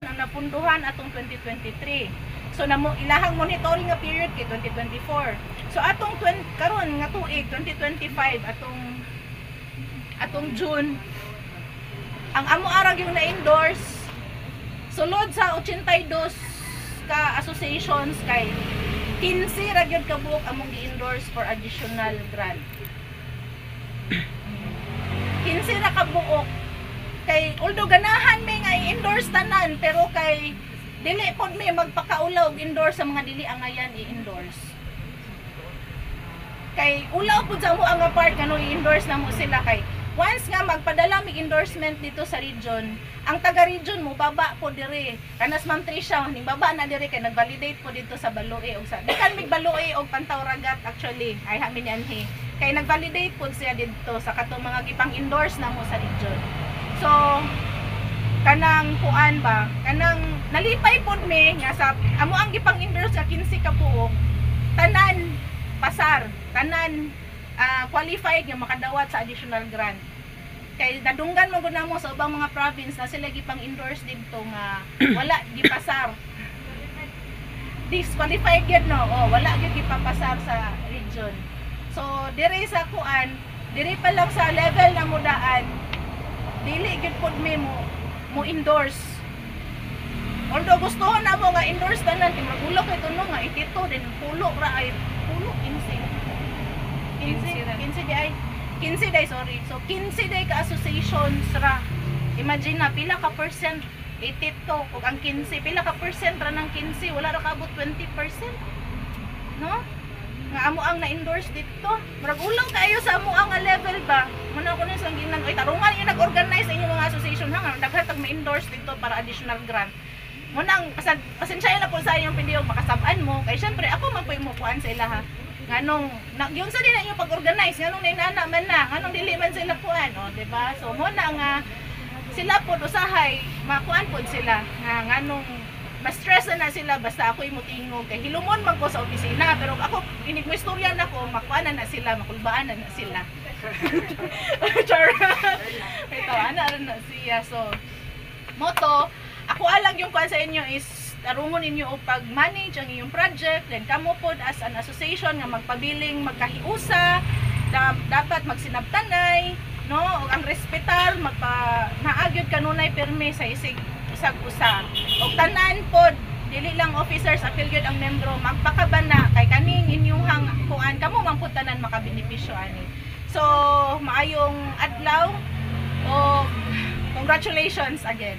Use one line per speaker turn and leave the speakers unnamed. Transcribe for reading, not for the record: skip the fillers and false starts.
ang napunduhan atong 2023. So ilahang monitoring nga period kay 2024. So atong karon nga tuig 2025 atong June ang amo arag yung na-endorse sulod sa 82 ka associations kay 15 ra gyud ka buok among gi-endorse for additional grant. 15 ra ka buok kay although ganahan may nga i-endorse tanan pero kay dili pod may magpakaulaw og endorse sa mga dili angayan i-endorse. Kay ulaw pud sa mo ang part kanu i-endorse na mo sila kay once nga magpadala mig endorsement dito sa region, ang taga-region mo baba po dire. Kanas Ma'am Trisha ning baba na dire kay nag-validate po dito sa Balue og sa dikan mig Balue og Pantawragat actually ay hamin anhi. Kay nag-validate po siya dito sa katong mga gipang-endorse na mo sa region. So kanang kuan ba kanang nalipay pod mi nga sa amo ang gipang-endorse sa 15 ka buok tanan pasar tanan qualified nga makadawat sa additional grant. Kay nadunggan mo gud namo sa ubang mga province na sila gipang-endorse dito nga wala gipasar. Disqualified gyud no. Wala gyud gipapasar sa region. So dire sa kuan, dire pa lang sa level na mudaan dili gyud pod mi mo endorse. Although gusto na mo nga endorse tanan kay magulo kay tuno nga itito din pulo ra ay pulo 15 day sorry. So 15 day ka associations ra. Imagine na pila ka percent itito ug ang 15 pila ka percent ra ng 15 wala ra kaabot 20%. No? Nga amo ang na-endorse dito. Murag ulang kayo sa amo ang level ba. Muna ko ni sang ginang oy tarungan yung nag-organize sa inyong mga association ha daghan tag ma-endorse dito para additional grant. Munang pasensya na po sa inyong pindiyog makasab-an mo kay syempre ako man po mo kuan sa ila ha. Nganong yun sa din yung pag-organize nganong nainana man na nganong dili man sila kuan di ba? So mo na nga sila po usahay makuan po sila nga nganong ma-stress na sila basta ako imutingog kay hilumon man ko sa opisina pero ako inig mo istorya na ko makuan na sila makulbaan na sila. Char. Ito ana na siya so moto ako alang yung kuan sa inyo is tarungon ninyo o pag-manage ang iyong project, then kamo pod as an association nga magpabiling magkahiusa, dapat magsinabtanay, no? O ang respetar, naagyod kanunay permi sa isig usag-usa. O tanan pod, dili lang officers, apil gyud ang membro, magpakabana kay kaning inyong kuan, kamo man pod tanan makabenepisyo ani. So, maayong adlaw o congratulations again.